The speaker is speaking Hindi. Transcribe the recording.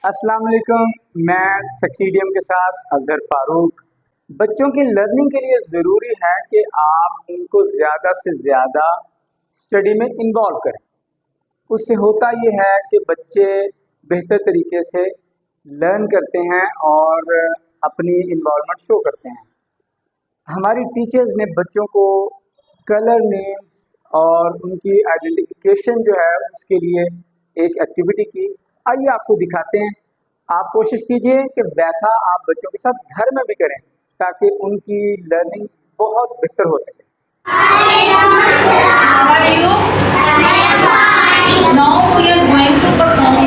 अस्सलाम वालेकुम। मैं सक्सीडियम के साथ अजहर फारूक। बच्चों की लर्निंग के लिए ज़रूरी है कि आप उनको ज़्यादा से ज़्यादा स्टडी में इन्वॉल्व करें। उससे होता ये है कि बच्चे बेहतर तरीके से लर्न करते हैं और अपनी इन्वॉल्वमेंट शो करते हैं। हमारी टीचर्स ने बच्चों को कलर नेम्स और उनकी आइडेंटिफिकेशन जो है उसके लिए एक एक्टिविटी की। आइए आपको दिखाते हैं। आप कोशिश कीजिए कि वैसा आप बच्चों के साथ घर में भी करें ताकि उनकी लर्निंग बहुत बेहतर हो सके। How are you? Now we are going to perform